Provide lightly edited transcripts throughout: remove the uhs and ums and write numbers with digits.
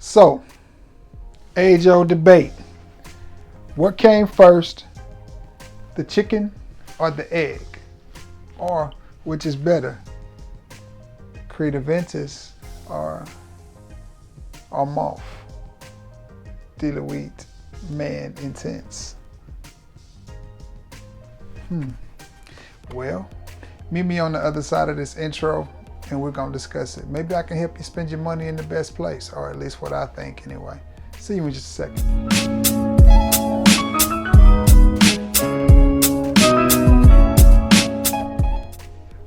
So, age-old debate. What came first, the chicken or the egg? Or, which is better, Creed Aventus or Moth? Nuit, man, intense. Well, meet me on the other side of this intro and we're going to discuss it. Maybe I can help you spend your money in the best place, or at least what I think anyway. See you in just a second.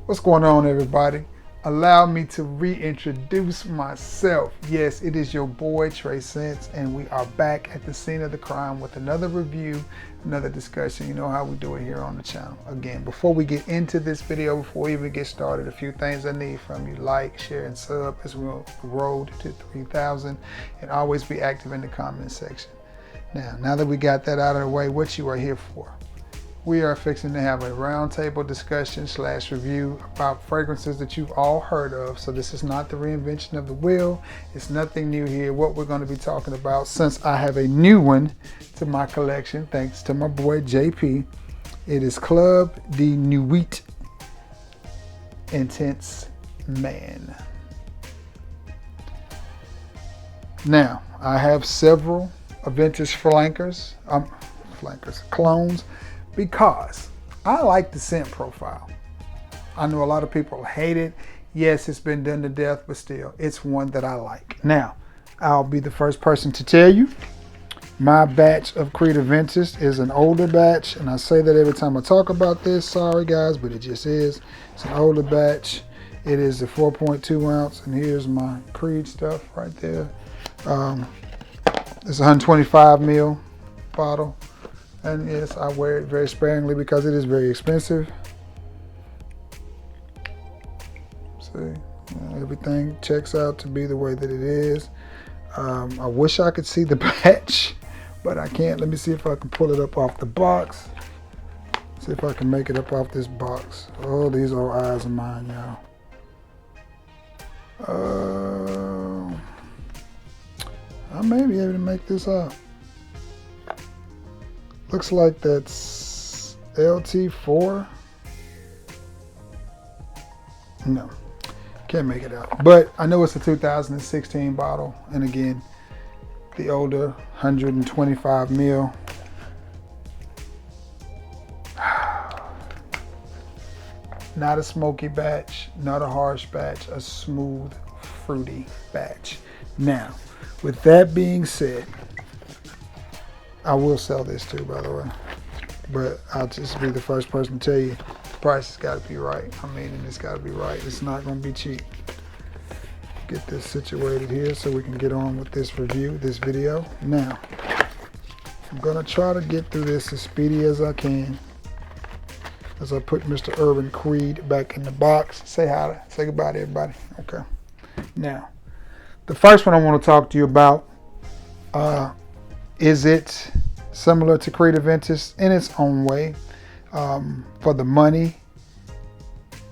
What's going on, everybody? Allow me to reintroduce myself. Yes, it is your boy Trey Sense, and we are back at the scene of the crime with another review, another discussion. You know how we do it here on the channel. Again, before we get into this video, before we even get started, a few things I need from you: like, share, and sub as we road to 3,000, and always be active in the comment section. Now that we got that out of the way, what you are here for? We are fixing to have a roundtable discussion / review about fragrances that you've all heard of. So this is not the reinvention of the wheel. It's nothing new here. What we're going to be talking about, since I have a new one to my collection, thanks to my boy JP, it is Club de Nuit Intense Man. Now, I have several Aventus clones, because I like the scent profile. I know a lot of people hate it. Yes, it's been done to death, but still, it's one that I like. Now, I'll be the first person to tell you, my batch of Creed Aventus is an older batch, and I say that every time I talk about this. Sorry guys, but it just is. It's an older batch. It is a 4.2 ounce, and here's my Creed stuff right there. It's a 125 ml bottle. And yes, I wear it very sparingly because it is very expensive. See, everything checks out to be the way that it is. I wish I could see the batch, but I can't. Let me see if I can pull it up off the box. See if I can make it up off this box. Oh, these old eyes of mine, y'all. I may be able to make this out. Looks like that's LT4. No, can't make it out. But I know it's a 2016 bottle. And again, the older 125 ml. Not a smoky batch, not a harsh batch, a smooth, fruity batch. Now, with that being said, I will sell this too, by the way, but I'll just be the first person to tell you the price has got to be right. I mean, and it's got to be right. It's not going to be cheap. Get this situated here so we can get on with this review, this video. Now, I'm going to try to get through this as speedy as I can as I put Mr. Urban Creed back in the box. Say hi, say goodbye to everybody. Okay. Now, the first one I want to talk to you about, is it similar to Creed Aventus in its own way? For the money,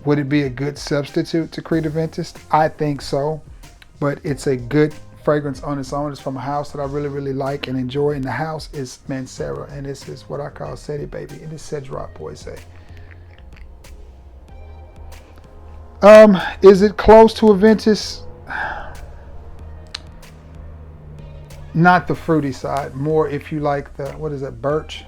would it be a good substitute to Creed Aventus? I think so, but it's a good fragrance on its own. It's from a house that I really, really like and enjoy, and the house is Mancera, and this is what I call Cedrat Baby. It is Cedrat Boise. Is it close to Aventus? Not the fruity side, more if you like the, what is that, birch?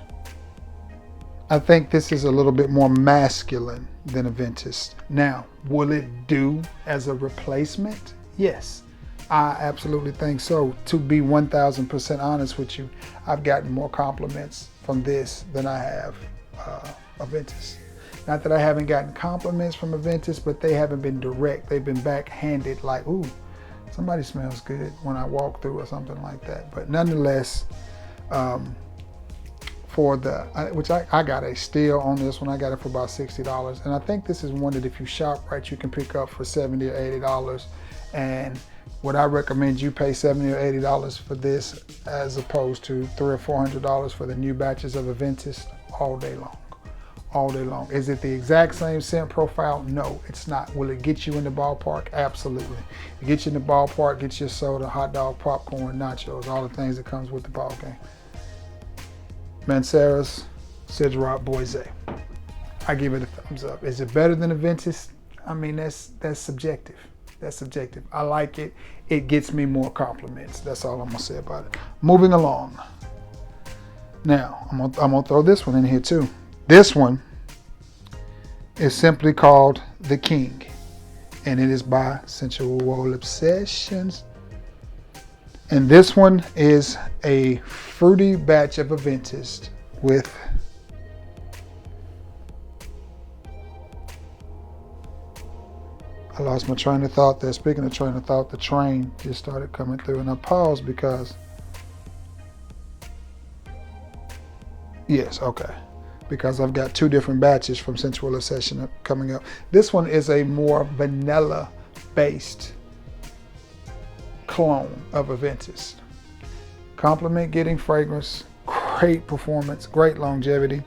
I think this is a little bit more masculine than Aventus. Now, will it do as a replacement? Yes, I absolutely think so. To be 1000% honest with you, I've gotten more compliments from this than I have Aventus. Not that I haven't gotten compliments from Aventus, but they haven't been direct. They've been backhanded, like, ooh, somebody smells good when I walk through or something like that. But nonetheless, for the, which I got a steal on this one. I got it for about $60. And I think this is one that if you shop right, you can pick up for $70 or $80. And would I recommend you pay $70 or $80 for this as opposed to $300 or $400 for the new batches of Aventus? All day long. all day long. Is it the exact same scent profile? No, it's not. Will it get you in the ballpark? Absolutely. It gets you in the ballpark, gets your soda, hot dog, popcorn, nachos, all the things that comes with the ball game. Mancera's Cedrat Boise. I give it a thumbs up. Is it better than Aventus? I mean, that's subjective. That's subjective. I like it. It gets me more compliments. That's all I'm gonna say about it. Moving along. Now, I'm gonna throw this one in here too. This one is simply called The King, and it is by Sensual Obsessions. And this one is a fruity batch of Aventus with I lost my train of thought there. Speaking of train of thought, the train just started coming through, and I paused because because I've got two different batches from Sensual Obsession coming up. This one is a more vanilla based clone of Aventus. Compliment getting fragrance, great performance, great longevity.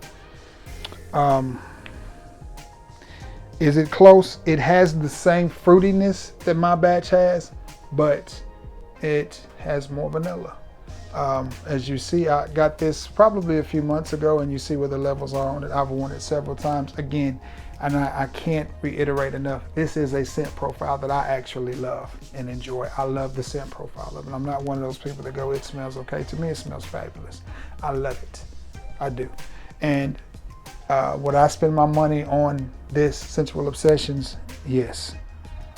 Is it close? It has the same fruitiness that my batch has, but it has more vanilla. As you see, I got this probably a few months ago, and you see where the levels are on it. I've worn it several times. Again, and I can't reiterate enough, this is a scent profile that I actually love and enjoy. I love the scent profile of it. I'm not one of those people that go, it smells okay. To me, it smells fabulous. I love it. I do. And would I spend my money on this Sensual Obsessions? Yes,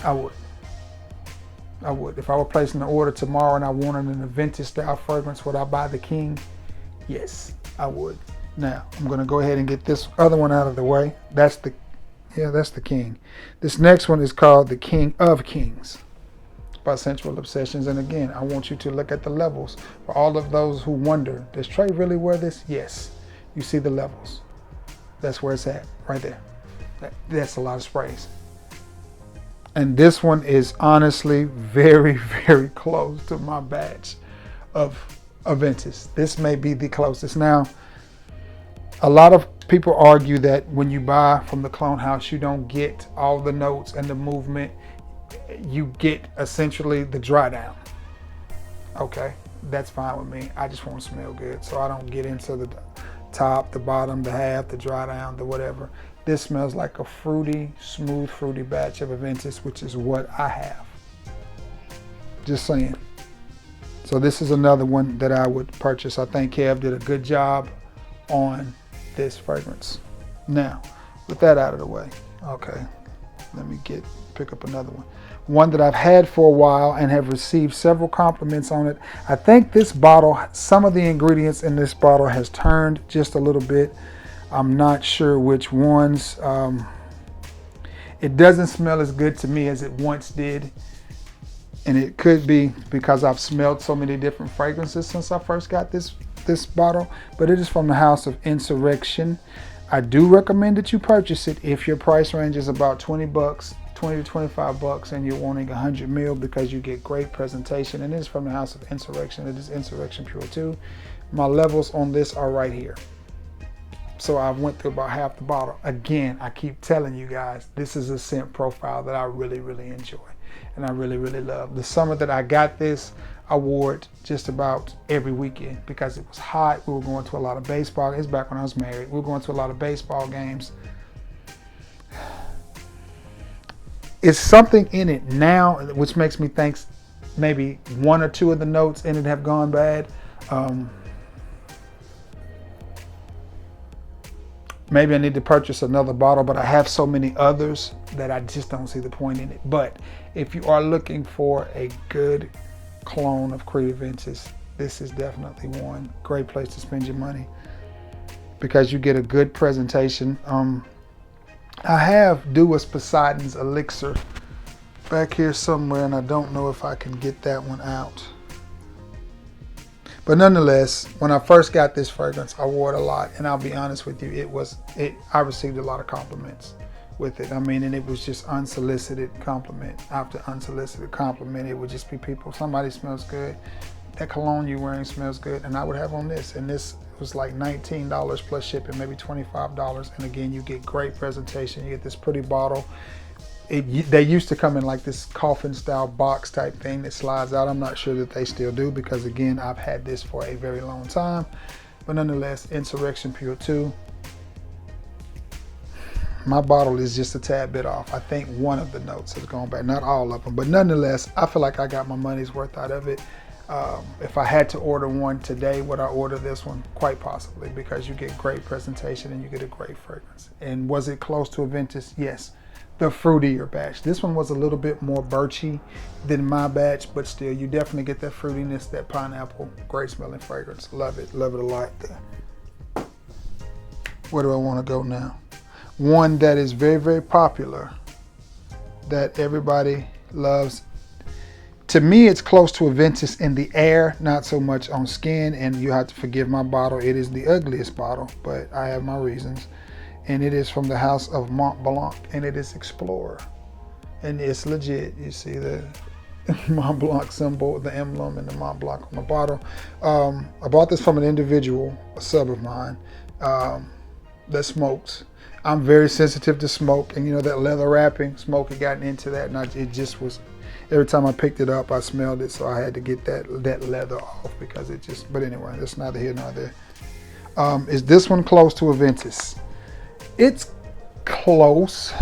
I would. I would. If I were placing an order tomorrow and I wanted an Aventus style fragrance, would I buy the King? Yes, I would. Now, I'm going to go ahead and get this other one out of the way. That's the King. This next one is called the King of Kings by Sensual Obsessions. And again, I want you to look at the levels. For all of those who wonder, does Trey really wear this? Yes. You see the levels. That's where it's at, right there. That's a lot of sprays. And this one is honestly very, very close to my batch of Aventus. This may be the closest. Now, a lot of people argue that when you buy from the clone house, you don't get all the notes and the movement. You get essentially the dry down. Okay, that's fine with me. I just want to smell good, so I don't get into the top, the bottom, the half, the dry down, the whatever. This smells like a fruity, smooth, fruity batch of Aventus, which is what I have. Just saying. So this is another one that I would purchase. I think Kev did a good job on this fragrance. Now, with that out of the way, okay, let me pick up another one. One that I've had for a while and have received several compliments on it. I think this bottle, some of the ingredients in this bottle has turned just a little bit. I'm not sure which ones. It doesn't smell as good to me as it once did. And it could be because I've smelled so many different fragrances since I first got this bottle. But it is from the house of Insurrection. I do recommend that you purchase it if your price range is about 20 to 25 bucks, and you're wanting 100 ml, because you get great presentation. And it is from the house of Insurrection. It is Insurrection Pure II. My levels on this are right here. So I went through about half the bottle. Again, I keep telling you guys, this is a scent profile that I really, really enjoy. And I really, really love. The summer that I got this, I wore it just about every weekend because it was hot. We were going to a lot of baseball. It's back when I was married. We were going to a lot of baseball games. It's something in it now which makes me think maybe one or two of the notes in it have gone bad. Maybe I need to purchase another bottle, but I have so many others that I just don't see the point in it. But if you are looking for a good clone of Creed Aventus, this is definitely one great place to spend your money because you get a good presentation. I have Duas Poseidon's Elixir back here somewhere, and I don't know if I can get that one out. But nonetheless, when I first got this fragrance, I wore it a lot, and I'll be honest with you, I received a lot of compliments with it. I mean, and it was just unsolicited compliment after unsolicited compliment. It would just be people, somebody smells good, that cologne you're wearing smells good, and I would have on this, and this was like $19 plus shipping, maybe $25. And again, you get great presentation. You get this pretty bottle. They used to come in like this coffin style box type thing that slides out. I'm not sure that they still do, because again, I've had this for a very long time. But nonetheless, Insurrection Pure II. My bottle is just a tad bit off. I think one of the notes has gone back, not all of them, but nonetheless, I feel like I got my money's worth out of it. If I had to order one today, would I order this one? Quite possibly, because you get great presentation and you get a great fragrance. And was it close to Aventus? Yes. The fruitier batch. This one was a little bit more birchy than my batch, but still, you definitely get that fruitiness, that pineapple, great smelling fragrance. Love it a lot. Where do I want to go now? One that is very, very popular, that everybody loves. To me, it's close to Aventus in the air, not so much on skin, and you have to forgive my bottle. It is the ugliest bottle, but I have my reasons. And it is from the house of Montblanc, and it is Explorer. And it's legit. You see the Montblanc symbol, the emblem, and the Montblanc on the bottle. I bought this from an individual, a sub of mine, that smokes. I'm very sensitive to smoke, and you know that leather wrapping, smoke had gotten into that, and it just was, every time I picked it up, I smelled it, so I had to get that leather off, because it just, but anyway, that's neither here nor there. Is this one close to Aventus? It's close.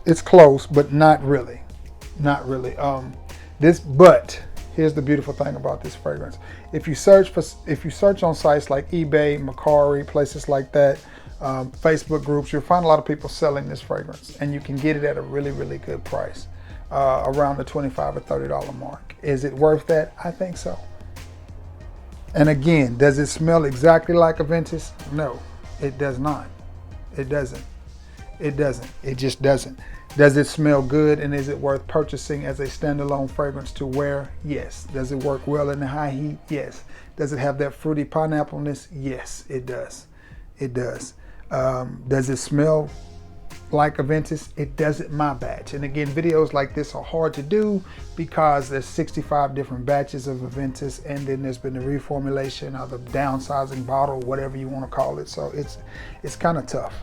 It's close, but not really. Not really. But here's the beautiful thing about this fragrance. If you search on sites like eBay, Mercari, places like that, Facebook groups, you'll find a lot of people selling this fragrance, and you can get it at a really, really good price, around the $25 or $30 mark. Is it worth that? I think so. And again, does it smell exactly like Aventus? No, it does not. It doesn't. It doesn't. It just doesn't. Does it smell good, and is it worth purchasing as a standalone fragrance to wear? Yes. Does it work well in the high heat? Yes. Does it have that fruity pineapple-ness? Yes, it does. It does. Does it smell like Aventus? It doesn't my batch. And again, videos like this are hard to do because there's 65 different batches of Aventus, and then there's been the reformulation or the downsizing bottle, whatever you want to call it. So it's kind of tough.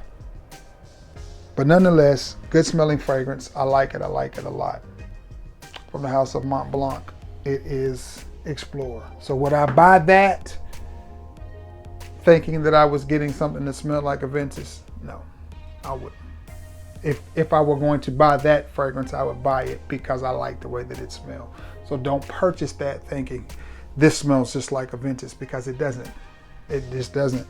But nonetheless, good smelling fragrance. I like it a lot. From the house of Montblanc, it is Explorer. So would I buy that thinking that I was getting something that smelled like Aventus? No, I wouldn't. If I were going to buy that fragrance, I would buy it because I like the way that it smells. So don't purchase that thinking this smells just like Aventus, because it doesn't. It just doesn't.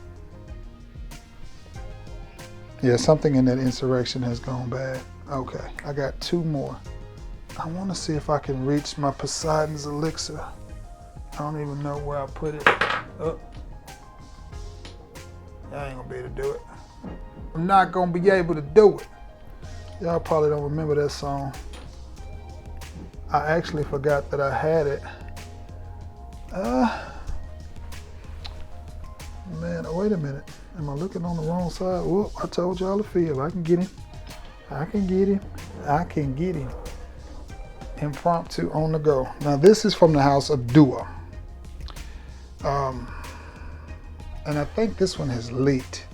Yeah, something in that Insurrection has gone bad. Okay, I got two more. I want to see if I can reach my Poseidon's Elixir. I don't even know where I put it. Oh. I ain't gonna be able to do it. I'm not gonna be able to do it. Y'all probably don't remember that song. I actually forgot that I had it. Man, wait a minute. Am I looking on the wrong side? Whoop, I told y'all the feel. I can get him. I can get him. I can get him. Impromptu on the go. Now this is from the house of Dua. And I think this one has leaked.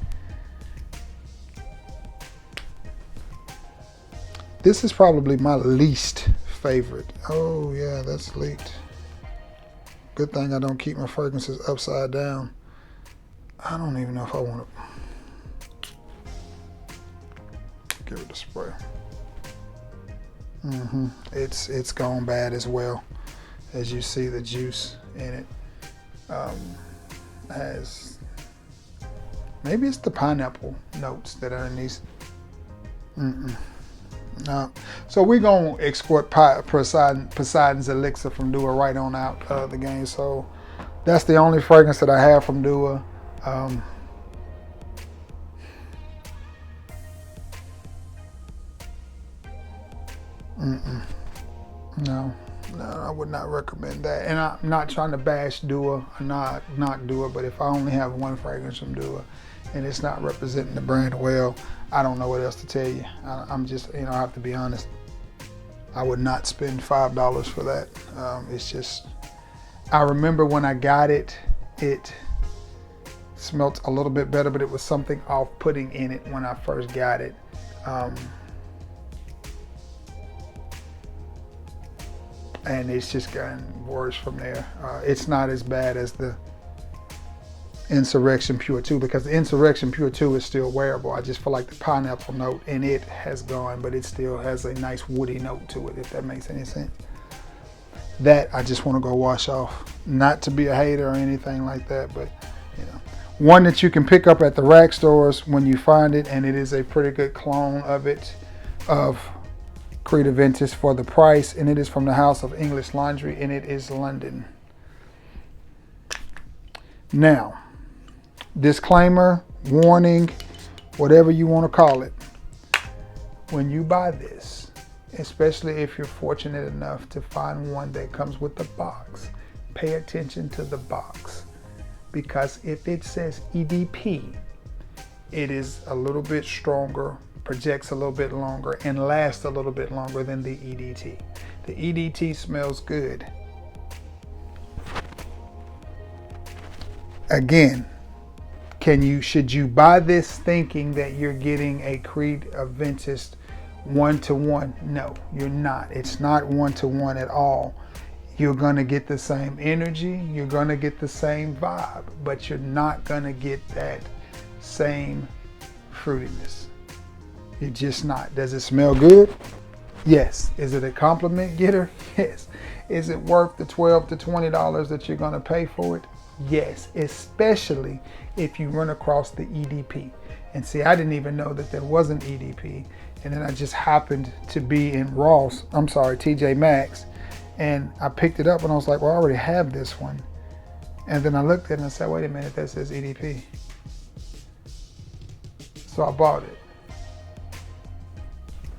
This is probably my least favorite. Oh yeah, that's leaked. Good thing I don't keep my fragrances upside down. I don't even know if I want to give it a spray. It's gone bad as well. As you see, the juice in it has, maybe it's the pineapple notes that are in these. No. So we're gonna export Poseidon's Elixir from Dua right on out of the game. So that's the only fragrance that I have from Dua. No, I would not recommend that. And I'm not trying to bash Dua or not Dua, but if I only have one fragrance from Dua and it's not representing the brand well, I don't know what else to tell you. I'm just, I have to be honest. I would not spend $5 for that. It's just, I remember when I got it, it smelled a little bit better, but it was something off-putting in it when I first got it. And it's just gotten worse from there. It's not as bad as the Insurrection Pure II, because the Insurrection Pure II is still wearable. I just feel like the pineapple note in it has gone, but it still has a nice woody note to it, if that makes any sense. That I just want to go wash off. Not to be a hater or anything like that, but you know, one that you can pick up at the rack stores when you find it, and it is a pretty good clone of it, of Creed Aventus for the price, and it is from the House of English Laundry, and it is London. Now, disclaimer, warning, whatever you want to call it. When you buy this, especially if you're fortunate enough to find one that comes with the box, pay attention to the box. Because if it says EDP, it is a little bit stronger, projects a little bit longer, and lasts a little bit longer than the EDT. The EDT smells good. Again, should you buy this thinking that you're getting a Creed Aventus one-to-one? No, you're not. It's not one-to-one at all. You're gonna get the same energy, you're gonna get the same vibe, but you're not gonna get that same fruitiness. You're just not. Does it smell good? Yes. Is it a compliment getter? Yes. Is it worth the $12 to $20 that you're gonna pay for it? Yes, especially if you run across the EDP. And see, I didn't even know that there was an EDP. And then I just happened to be in TJ Maxx, and I picked it up and I was like, well, I already have this one. And then I looked at it and I said, wait a minute, that says EDP. So I bought it.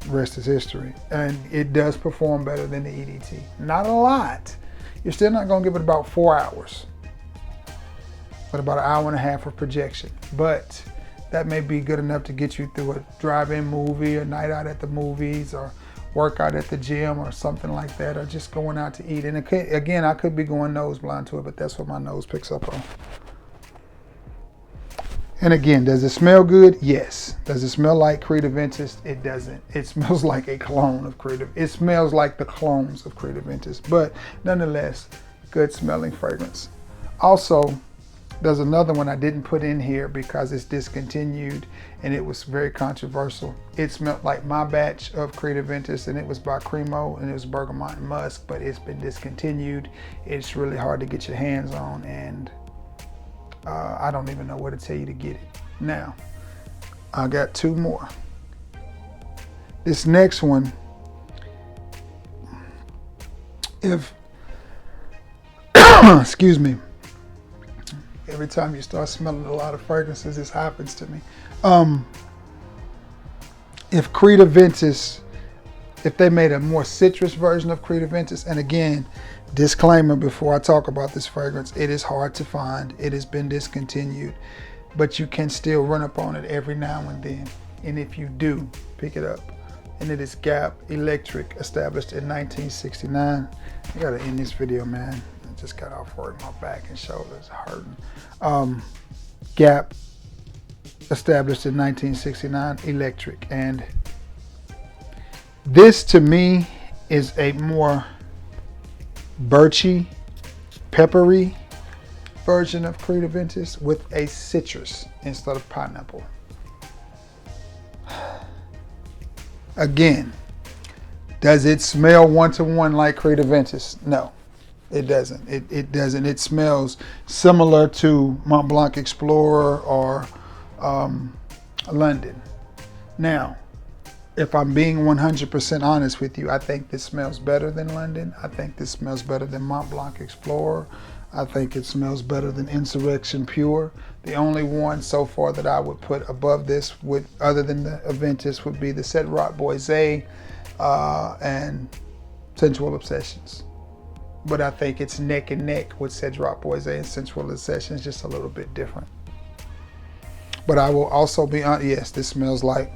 Rest is history. And it does perform better than the EDT. Not a lot. You're still not gonna give it about 4 hours, but about an hour and a half of projection. But that may be good enough to get you through a drive-in movie, or night out at the movies, or workout at the gym, or something like that, or just going out to eat. And again, I could be going nose blind to it, but that's what my nose picks up on. And again, does it smell good? Yes. Does it smell like Creed Aventus? It doesn't. It smells like a clone of Creed Aventus. It smells like the clones of Creed Aventus, but nonetheless, good smelling fragrance. Also, there's another one I didn't put in here because it's discontinued and it was very controversial. It smelled like my batch of Creed Aventus, and it was by Cremo, and it was Bergamot and Musk, but it's been discontinued. It's really hard to get your hands on, and I don't even know where to tell you to get it. Now, I got two more. This next one, excuse me, every time you start smelling a lot of fragrances, this happens to me. If Creed Aventus, if they made a more citrus version of Creed Aventus, and again, disclaimer before I talk about this fragrance, it is hard to find. It has been discontinued, but you can still run up on it every now and then. And if you do, pick it up. And it is Gap Electric, established in 1969. I gotta end this video, man. I just got off work, my back and shoulders hurting. Gap, established in 1969, Electric. And this to me is a more birchy, peppery version of Creed Aventus with a citrus instead of pineapple. Again, does it smell one-to-one like Creed Aventus? No, it doesn't. It doesn't. It smells similar to Montblanc Explorer or London. Now, if I'm being 100% honest with you, I think this smells better than London. I think this smells better than Montblanc Explorer. I think it smells better than Insurrection Pure. The only one so far that I would put above this, other than the Aventus, would be the Cedrat Boise and Sensual Obsessions. But I think it's neck and neck with Cedrat Boise and Sensual Obsessions, just a little bit different. But I will also be honest, yes, this smells like,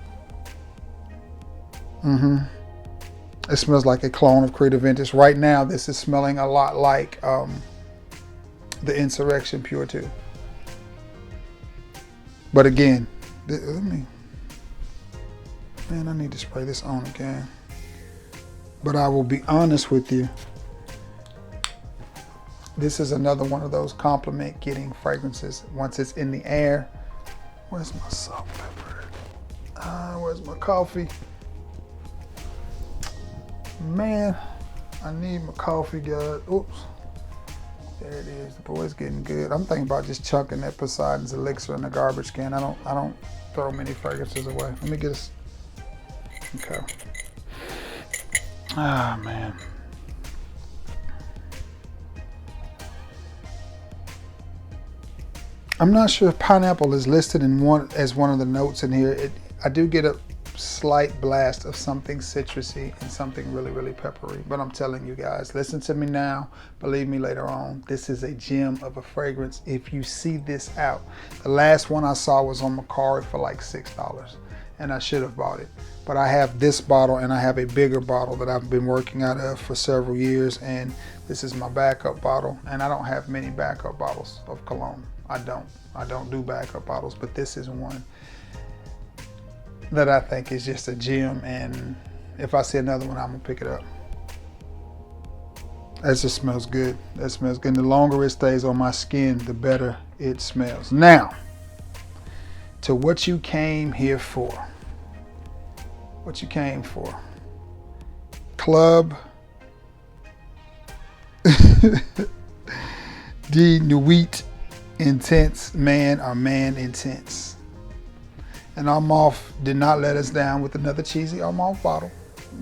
It smells like a clone of Creed Aventus. Right now, this is smelling a lot like the Insurrection Pure II. But again, man, I need to spray this on again. But I will be honest with you. This is another one of those compliment getting fragrances. Once it's in the air. Where's my salt pepper? Where's my coffee? Man, I need my coffee, guys. Oops. There it is. The boy's getting good. I'm thinking about just chucking that Poseidon's Elixir in the garbage can. I don't throw many fragrances away. Let me get this. Okay. Ah, man. I'm not sure if pineapple is listed as one of the notes in here. I do get a slight blast of something citrusy and something really, really peppery. But I'm telling you guys, listen to me now. Believe me later on. This is a gem of a fragrance. If you see this out, the last one I saw was on Macari for like $6, and I should have bought it. But I have this bottle and I have a bigger bottle that I've been working out of for several years, and this is my backup bottle. And I don't have many backup bottles of cologne. I don't do backup bottles, but this is one that I think is just a gem, and if I see another one, I'm gonna pick it up. That just smells good. That smells good. And the longer it stays on my skin, the better it smells. Now, to what you came here for. What you came for. Club de Nuit Intense Man or Man Intense. And Armaf did not let us down with another cheesy Armaf bottle.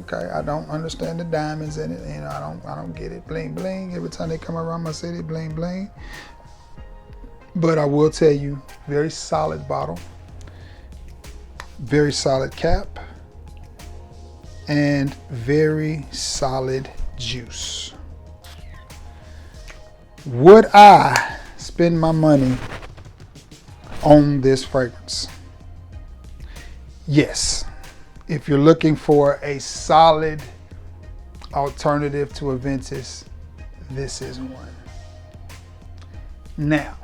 Okay, I don't understand the diamonds in it. You know, I don't get it. Bling bling. Every time they come around my city, bling bling. But I will tell you, very solid bottle, very solid cap, and very solid juice. Would I spend my money on this fragrance? Yes. If you're looking for a solid alternative to Aventus, this is one. Now,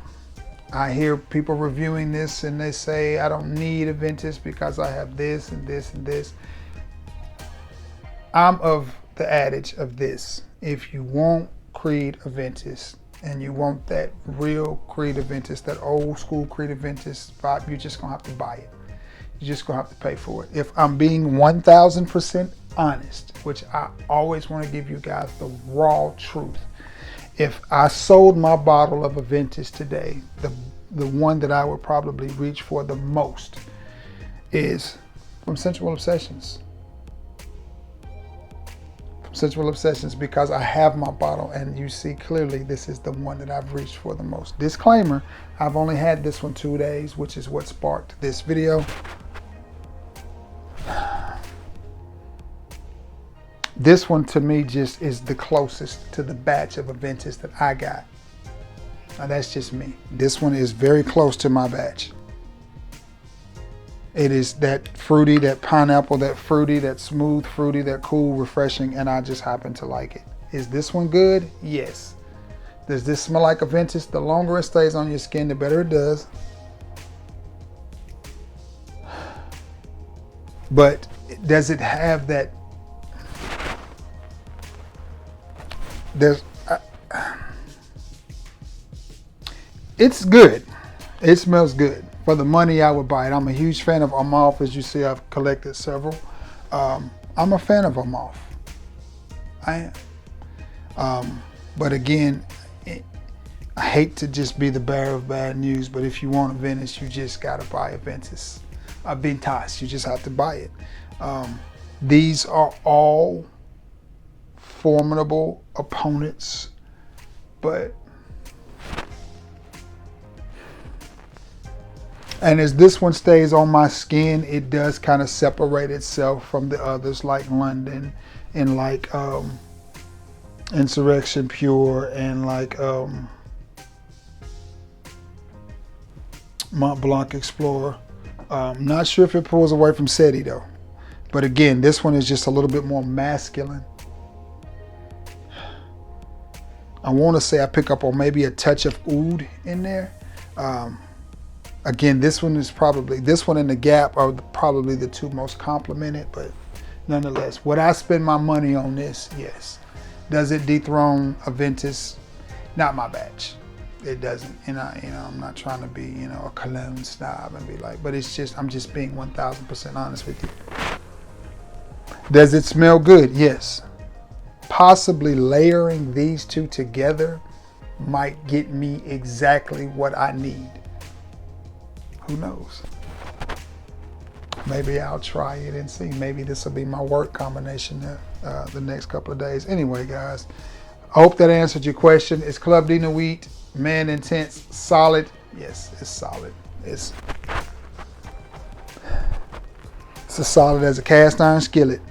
I hear people reviewing this and they say, I don't need Aventus because I have this and this and this. I'm of the adage of this. If you want Creed Aventus and you want that real Creed Aventus, that old school Creed Aventus vibe, you're just gonna have to buy it. You're just gonna have to pay for it. If I'm being 1000% honest, which I always want to give you guys the raw truth. If I sold my bottle of Aventus today, the one that I would probably reach for the most is from Sensual Obsessions. From Sensual Obsessions, because I have my bottle and you see clearly this is the one that I've reached for the most. Disclaimer, I've only had this one 2 days, which is what sparked this video. This one to me just is the closest to the batch of Aventus that I got. Now that's just me. This one is very close to my batch. It is that fruity, that pineapple, that fruity, that smooth fruity, that cool, refreshing, and I just happen to like it. Is this one good? Yes. Does this smell like Aventus? The longer it stays on your skin, the better it does. But does it have that? It's good. It smells good. For the money, I would buy it. I'm a huge fan of Armaf. As you see, I've collected several. I'm a fan of Armaf. I am. But again, I hate to just be the bearer of bad news, but if you want Aventus, you just gotta buy Aventus. Aventus, you just have to buy it. These are all formidable opponents, but and as this one stays on my skin, it does kind of separate itself from the others like London and like Insurrection Pure and like Montblanc Explorer. Not sure if it pulls away from Cedrat though. But again, this one is just a little bit more masculine. I want to say I pick up on maybe a touch of oud in there. Again, this one is probably, this one and the Gap are probably the two most complimented, but nonetheless, would I spend my money on this? Yes. Does it dethrone Aventus? Not my batch. It doesn't. And I'm not trying to be, a cologne snob and be like, but it's just, I'm just being 1000% honest with you. Does it smell good? Yes. Possibly layering these two together might get me exactly what I need. Who knows? Maybe I'll try it and see. Maybe this will be my work combination the next couple of days. Anyway, guys, I hope that answered your question. Is Club D Nuit Man Intense solid? Yes, it's solid. It's as solid as a cast iron skillet.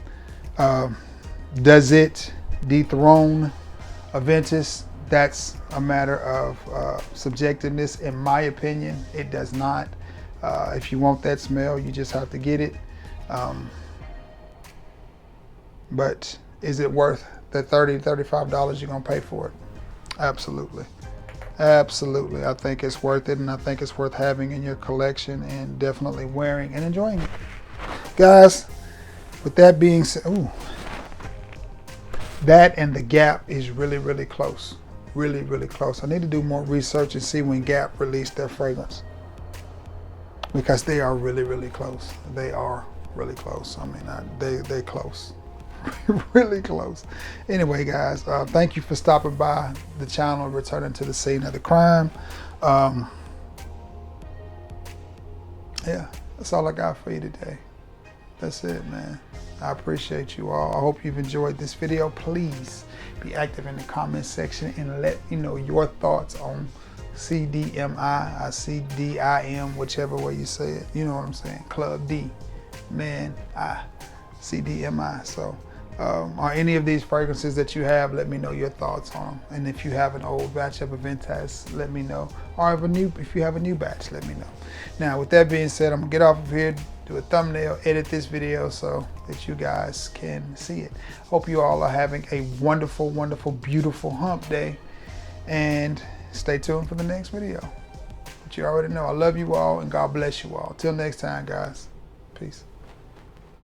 Does it dethrone Aventus? That's a matter of subjectiveness. In my opinion, it does not. If you want that smell, you just have to get it. But is it worth the $30, $35 you're gonna pay for it? Absolutely. Absolutely. I think it's worth it, and I think it's worth having in your collection and definitely wearing and enjoying it. Guys, with that being said, ooh, that and the Gap is really, really close. Really, really close. I need to do more research and see when Gap released their fragrance, because they are really, really close. They are really close. I mean, they're close. Really close. Anyway, guys, thank you for stopping by the channel, returning to the scene of the crime. Yeah, that's all I got for you today. That's it, man. I appreciate you all. I hope you've enjoyed this video. Please be active in the comment section and let me know your thoughts on Cdmi or Cdim, whichever way you say it. You know what I'm saying? Club D, man, Cdmi. So, are any of these fragrances that you have, let me know your thoughts on them. And if you have an old batch of Aventus, let me know. Or if you have a new batch, let me know. Now, with that being said, I'm gonna get off of here, do a thumbnail, edit this video so that you guys can see it. Hope you all are having a wonderful, wonderful, beautiful hump day. And stay tuned for the next video. But you already know, I love you all and God bless you all. Till next time, guys. Peace.